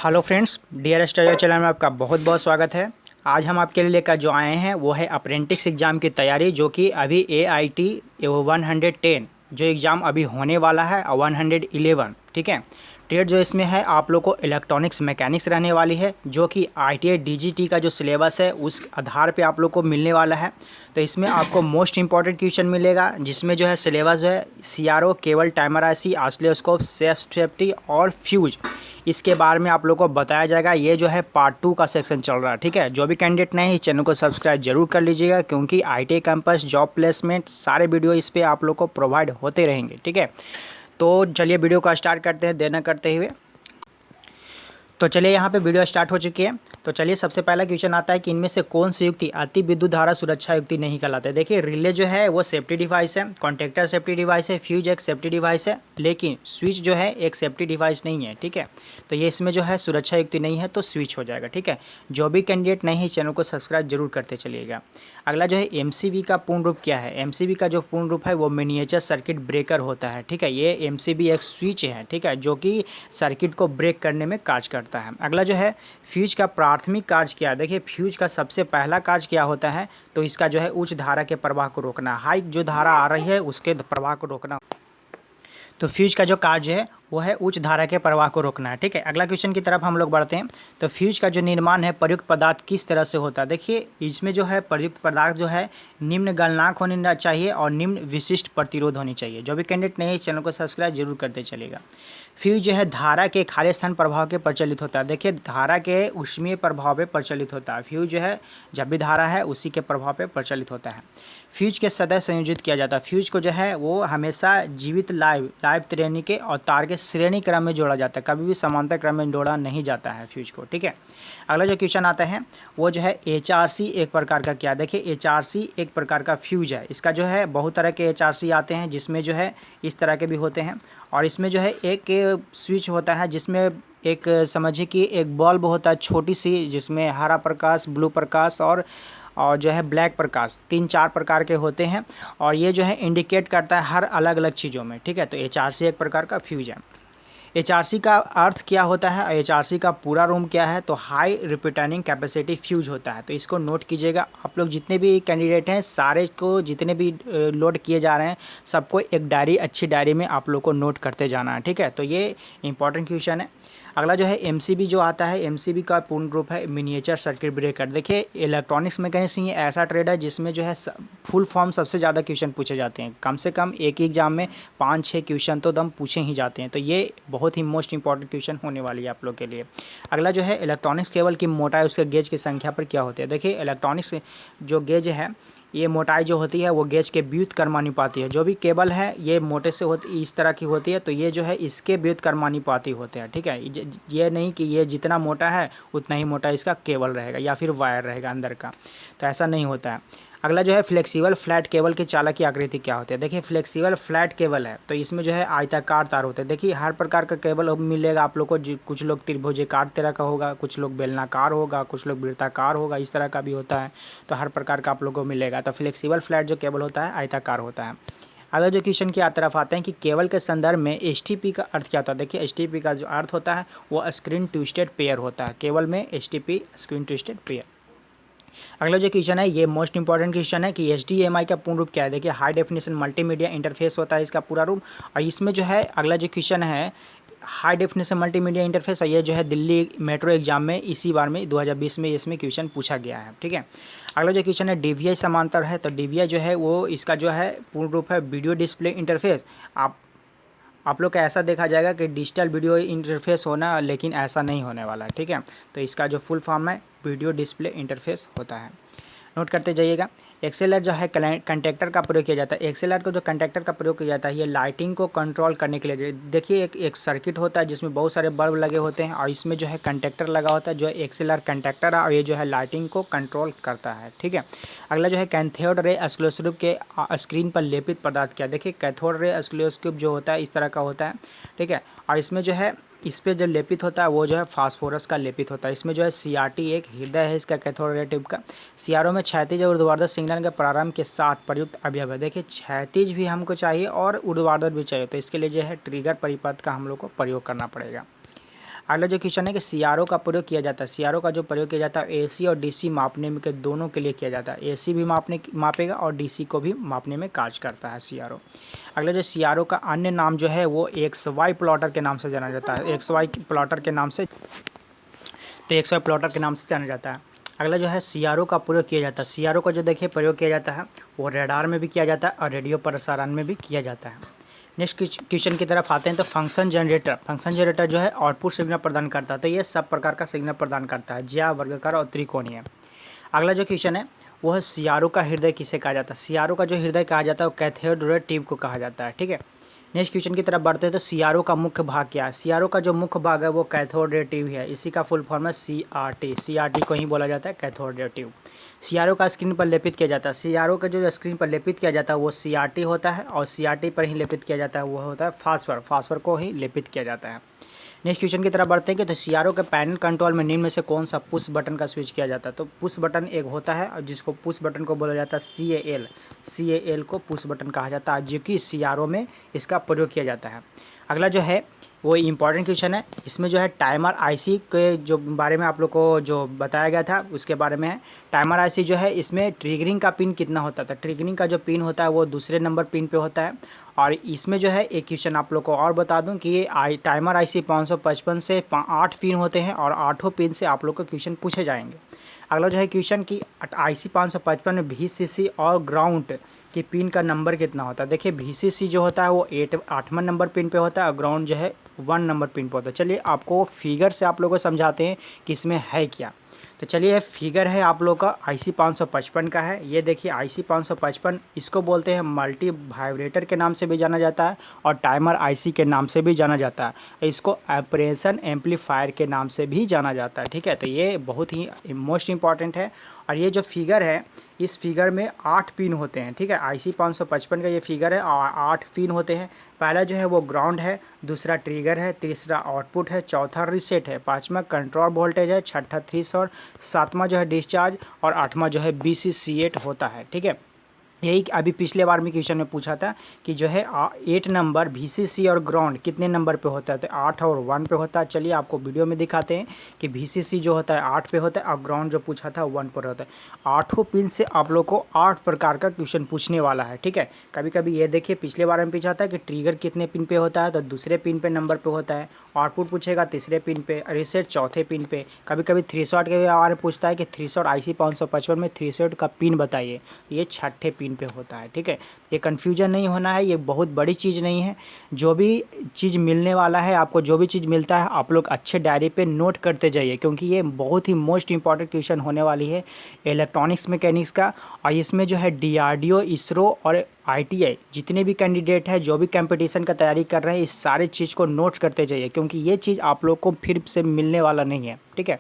Hello friends, dear study channel में आपका बहुत बहुत स्वागत है। आज हम आपके लिए लेकर जो आए हैं वो है अप्रेंटिस एग्ज़ाम की तैयारी, जो कि अभी AIT 110 जो एग्ज़ाम अभी होने वाला है और 111, ठीक है। ट्रेड जो इसमें है आप लोग को इलेक्ट्रॉनिक्स मैकेनिक्स रहने वाली है, जो कि ITI DGT का जो सिलेबस है उस आधार पे आप लोग को मिलने वाला है। तो इसमें आपको मोस्ट इंपॉर्टेंट क्वेश्चन मिलेगा, जिसमें जो है सिलेबस जो है CRO, cable, timer IC, oscilloscope, safety और फ्यूज, इसके बारे में आप लोग को बताया जाएगा। ये जो है पार्ट 2 का सेक्शन चल रहा है, ठीक है। जो भी कैंडिडेट नए हैं इस चैनल को सब्सक्राइब जरूर कर लीजिएगा, क्योंकि ITI कैंपस, जॉब प्लेसमेंट सारे वीडियो इस पर आप लोग को प्रोवाइड होते रहेंगे, ठीक है। तो चलिए वीडियो को स्टार्ट करते हैं देर न करते हुए। तो चलिए यहाँ पे वीडियो स्टार्ट हो चुकी है। तो चलिए सबसे पहला क्वेश्चन आता है कि इनमें से कौन सी युक्ति अति विद्युत धारा सुरक्षा युक्ति नहीं कहलाते। देखिए, रिले जो है वो सेफ्टी डिवाइस है, कॉन्टेक्टर सेफ्टी डिवाइस है, फ्यूज एक सेफ्टी डिवाइस है, लेकिन स्विच जो है एक सेफ्टी डिवाइस नहीं है, ठीक है। तो ये इसमें जो है सुरक्षा युक्ति नहीं है, तो स्विच हो जाएगा, ठीक है। जो भी कैंडिडेट नहीं है चैनल को सब्सक्राइब जरूर करते चलिएगा। अगला जो है MCB का पूर्ण रूप क्या है। MCB का जो पूर्ण रूप है वो मिनिएचर सर्किट ब्रेकर होता है, ठीक है। ये MCB एक स्विच है, ठीक है, जो कि सर्किट को ब्रेक करने में कार्य करता है। अगला जो है फ्यूज का प्राथमिक कार्य क्या है। देखिए, फ्यूज का सबसे पहला कार्य क्या होता है, तो इसका जो है उच्च धारा के प्रवाह को रोकना, हाई जो धारा आ रही है उसके प्रवाह को रोकना। तो फ्यूज का जो कार्य है वो है उच्च धारा के प्रवाह को रोकना है, ठीक है। अगला क्वेश्चन की तरफ हम लोग बढ़ते हैं। तो फ्यूज का जो निर्माण है प्रयुक्त पदार्थ किस तरह से होता है। देखिए, इसमें जो है प्रयुक्त पदार्थ जो है निम्न गलनांक होना चाहिए और निम्न विशिष्ट प्रतिरोध होनी चाहिए। जो भी कैंडिडेट नहीं है चैनल को सब्सक्राइब जरूर करते चलेगा। फ्यूज जो है धारा के खाली स्थान प्रभाव के प्रचलित होता है। देखिए, धारा के ऊष्मीय प्रभाव पे प्रचलित होता है। फ्यूज जो है जब भी धारा है उसी के प्रभाव पे प्रचलित होता है। फ्यूज के सदैव संयोजित किया जाता है। फ्यूज को जो है वो हमेशा जीवित लाइव श्रेणी के और तार के श्रेणी क्रम में जोड़ा जाता है, कभी भी समांतर क्रम में जोड़ा नहीं जाता है फ्यूज को, ठीक है। अगला जो क्वेश्चन आता है वो जो है HRC एक प्रकार का क्या। देखिए, HRC एक प्रकार का फ्यूज है। इसका जो है बहुत तरह के HRC आते हैं, जिसमें जो है इस तरह के भी होते हैं, और इसमें जो है एक स्विच होता है जिसमें एक समझिए कि एक बल्ब होता है छोटी सी, जिसमें हरा प्रकाश, ब्लू प्रकाश और जो है ब्लैक प्रकाश, 3-4 प्रकार के होते हैं, और ये जो है इंडिकेट करता है हर अलग अलग चीज़ों में, ठीक है। तो HRC एक प्रकार का फ्यूज है। HRC का अर्थ क्या होता है और HRC का पूरा रूम क्या है, तो हाई रिपीटिंग कैपेसिटी फ्यूज होता है। तो इसको नोट कीजिएगा। आप लोग जितने भी कैंडिडेट हैं सारे को, जितने भी लोड किए जा रहे हैं सबको एक डायरी, अच्छी डायरी में आप लोग को नोट करते जाना है, ठीक है। तो ये इंपॉर्टेंट क्वेश्चन है। अगला जो है MCB जो आता है, MCB का पूर्ण रूप है मिनिएचर सर्किट ब्रेकर। देखिए, इलेक्ट्रॉनिक्स मैकेनिक्स ये ऐसा ट्रेड है जिसमें जो है फुल फॉर्म सबसे ज़्यादा क्वेश्चन पूछे जाते हैं। कम से कम एक ही एग्जाम में 5-6 क्वेश्चन तो दम पूछे ही जाते हैं। तो ये बहुत ही मोस्ट इंपॉर्टेंट क्वेश्चन होने वाली है आप लोग के लिए। अगला जो है इलेक्ट्रॉनिक्स केबल की मोटाई उसके गेज की संख्या पर क्या होती है। देखिए, इलेक्ट्रॉनिक्स जो गेज है ये मोटाई जो होती है वो गेज के व्युत्क्रमानुपाती है। जो भी केबल है ये मोटे से होती, इस तरह की होती है, तो ये जो है इसके व्युत्क्रमानुपाती होते हैं, ठीक है। ये नहीं कि ये जितना मोटा है उतना ही मोटा इसका केबल रहेगा या फिर वायर रहेगा अंदर का, तो ऐसा नहीं होता है। अगला जो है फ्लेक्सिबल फ्लैट केबल की चालक की आकृति क्या होती है। देखिए, फ्लेक्सिबल फ्लैट केबल है तो इसमें जो है आयताकार तार होते हैं। देखिए, हर प्रकार का केबल मिलेगा आप लोग को, कुछ लोग त्रिभुजाकार तरह का होगा, कुछ लोग बेलनाकार होगा, कुछ लोग वृत्ताकार होगा, इस तरह का भी होता है। तो हर प्रकार का आप लोग को मिलेगा। तो फ्लेक्सिबल फ्लैट जो केबल होता है आयताकार होता है। अगर जो क्वेश्चन की तरफ आते हैं कि केबल के संदर्भ में STP का अर्थ क्या होता है। देखिए, STP का जो अर्थ होता है वो स्क्रीन ट्विस्टेड पेयर होता है। केबल में STP स्क्रीन ट्विस्टेड पेयर। अगला जो क्वेश्चन है ये मोस्ट इंपॉर्टेंट क्वेश्चन है कि HDMI का पूर्ण रूप क्या है। देखिए, हाई डेफिनेशन मल्टीमीडिया इंटरफेस होता है इसका पूरा रूप। और इसमें जो है अगला जो क्वेश्चन है हाई डेफिनेशन मल्टीमीडिया इंटरफेस, ये जो है दिल्ली मेट्रो एग्जाम में इसी बार में 2020 में इसमें क्वेश्चन पूछा गया है, ठीक है। अगला जो क्वेश्चन है DVI समांतर है। तो DVI जो है वो इसका जो है पूर्ण रूप है वीडियो डिस्प्ले इंटरफेस। आप लोग का ऐसा देखा जाएगा कि डिजिटल वीडियो इंटरफेस होना, लेकिन ऐसा नहीं होने वाला है, ठीक है। तो इसका जो फुल फॉर्म है वीडियो डिस्प्ले इंटरफेस होता है, नोट करते जाइएगा। एक्सेलर जो है कंडक्टर का प्रयोग किया जाता है। एक्सेलर को जो कंडक्टर का प्रयोग किया जाता है ये लाइटिंग को कंट्रोल करने के लिए। देखिए, एक सर्किट होता है जिसमें बहुत सारे बल्ब लगे होते हैं और इसमें जो है कंडक्टर लगा होता है, जो एक्सेलर कंडक्टर है, और ये जो है लाइटिंग को कंट्रोल करता है, ठीक है। अगला जो है कैथोड रे ऑसिलोस्कोप के स्क्रीन पर लेपित पदार्थ क्या। देखिए, कैथोड रे ऑसिलोस्कोप जो होता है इस तरह का होता है, ठीक है। और इसमें जो है इस पे जो लेपित होता है वो जो है फास्फोरस का लेपित होता है। इसमें जो है CRT एक हृदय है इसका कैथोड रे ट्यूब का। CRO में क्षैतिज और ऊर्ध्वाधर सिग्नल के प्रारंभ के साथ प्रयुक्त अवयव है। देखिए, क्षैतिज भी हमको चाहिए और ऊर्ध्वाधर भी चाहिए, तो इसके लिए जो है ट्रिगर परिपथ का हम लोग को प्रयोग करना पड़ेगा। अगला जो क्वेश्चन है कि सीआरओ का प्रयोग किया जाता है। सीआरओ का जो प्रयोग किया जाता है एसी और डीसी मापने में के दोनों के लिए किया जाता है। एसी भी मापेगा और डीसी को भी मापने में कार्य करता है सीआरओ। अगला जो सीआरओ का अन्य नाम जो है वो XY प्लॉटर के नाम से जाना जाता है। XY प्लॉटर के नाम से XY प्लॉटर के नाम से जाना जाता है। अगला जो है सीआरओ का प्रयोग किया जाता है। सीआरओ का जो देखिए प्रयोग किया जाता है वो रेडार में भी किया जाता है और रेडियो प्रसारण में भी किया जाता है। नेक्स्ट क्वेश्चन की तरफ आते हैं तो फंक्शन जनरेटर जो है आउटपुट सिग्नल प्रदान करता है। तो ये सब प्रकार का सिग्नल प्रदान करता है, ज्या, वर्गाकार और त्रिकोणीय। अगला जो क्वेश्चन है वो है सीआरओ का हृदय किसे कहा जाता है। सीआरओ का जो हृदय कहा जाता है वो कैथोड ट्यूब को कहा जाता है। ठीक है, नेक्स्ट क्वेश्चन की तरफ बढ़ते हैं तो सीआरओ का मुख्य भाग क्या है। सीआरओ का जो मुख्य भाग है वो कैथोड रे ट्यूब है। इसी का फुल फॉर्म है सीआरटी को ही बोला जाता है, कैथोड रे ट्यूब। सीआरओ का स्क्रीन पर लेपित किया जाता है। सीआरओ का जो स्क्रीन पर लेपित किया जाता है वो सीआरटी होता है और सीआरटी पर ही लेपित किया जाता है वो होता है फास्फर को ही लेपित किया जाता है। नेक्स्ट क्वेश्चन की तरफ बढ़ते हैं कि तो सीआरओ के पैनल कंट्रोल में निम्न में से कौन सा पुश बटन का स्विच किया जाता है। तो पुश बटन एक होता है और जिसको पुश बटन को बोला जाता है CAL को पुश बटन कहा जाता है, जो कि सीआरओ में इसका प्रयोग किया जाता है। अगला जो है वो इम्पॉर्टेंट क्वेश्चन है। इसमें जो है टाइमर आईसी के जो बारे में आप लोग को जो बताया गया था उसके बारे में है। टाइमर आईसी जो है इसमें ट्रिगरिंग का पिन कितना होता था। ट्रिगरिंग का जो पिन होता है वो दूसरे नंबर पिन पे होता है। और इसमें जो है एक क्वेश्चन आप लोग को और बता दूं कि ये टाइमर आईसी 555 से 8 पिन होते हैं और 8 पिन से आप लोग को क्वेश्चन पूछे जाएंगे। अगला जो है क्वेश्चन की आईसी 555 में VCC और ग्राउंड कि पिन का नंबर कितना होता है। देखिए VCC जो होता है वो 8वां नंबर पिन पे होता है और ग्राउंड जो है 1 नंबर पिन पे होता है। चलिए आपको फिगर से आप लोगों को समझाते हैं कि इसमें है क्या। तो चलिए फिगर है आप लोग का IC 555 का है। ये देखिए IC 555 इसको बोलते हैं मल्टी वाइब्रेटर के नाम से भी जाना जाता है और टाइमर IC के नाम से भी जाना जाता है। इसको ऑपरेशन एम्पलीफायर के नाम से भी जाना जाता है। ठीक है, तो ये बहुत ही मोस्ट इम्पॉर्टेंट है। और ये जो फिगर है इस फिगर में 8 पिन होते हैं। ठीक है, IC 555 का ये फिगर है और 8 पिन होते हैं। पहला जो है वो ग्राउंड है, दूसरा ट्रिगर है, तीसरा आउटपुट है, चौथा रीसेट है, पांचवा कंट्रोल वोल्टेज है, छठा थ्रेशोल्ड, सातवां जो है डिस्चार्ज और आठवां जो है BCC8 होता है। ठीक है, यही अभी पिछले बार में क्वेश्चन में पूछा था कि जो है 8 नंबर VCC और ग्राउंड कितने नंबर पे होता है। तो 8 और 1 पे होता है। चलिए आपको वीडियो में दिखाते हैं कि VCC जो होता है 8 पे होता है और ग्राउंड जो पूछा था 1 पर होता है। 8 पिन से आप लोग को 8 प्रकार का क्वेश्चन पूछने वाला है। ठीक है, कभी कभी ये देखिए पिछले बार में पूछा था कि ट्रिगर कितने पिन पे होता है, तो दूसरे पिन पे नंबर पे होता है। आउटपुट पूछेगा तीसरे पिन पे, रीसेट चौथे पिन पे। कभी कभी थ्रेशोल्ड के बारे में पूछता है कि थ्रेशोल्ड IC 555 में थ्रेशोल्ड का पिन बताइए, ये छठे पिन पे होता है। ठीक है, ये कन्फ्यूजन नहीं होना है, ये बहुत बड़ी चीज़ नहीं है। जो भी चीज़ मिलने वाला है आपको, जो भी चीज़ मिलता है आप लोग अच्छे डायरी पे नोट करते जाइए, क्योंकि ये बहुत ही मोस्ट इंपॉर्टेंट क्वेश्चन होने वाली है इलेक्ट्रॉनिक्स मैकेनिक्स का। और इसमें जो है DRDO, ISRO और ITI जितने भी कैंडिडेट हैं जो भी कंपटीशन का तैयारी कर रहे हैं, इस सारे चीज़ को नोट करते जाइए, क्योंकि ये चीज़ आप लोग को फिर से मिलने वाला नहीं है। ठीक है,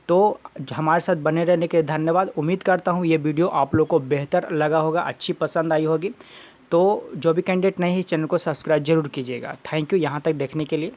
तो हमारे साथ बने रहने के लिए धन्यवाद। उम्मीद करता हूँ ये वीडियो आप लोग को बेहतर लगा होगा, अच्छी पसंद आई होगी। तो जो भी कैंडिडेट नहीं है इस चैनल को सब्सक्राइब जरूर कीजिएगा। थैंक यू यहाँ तक देखने के लिए।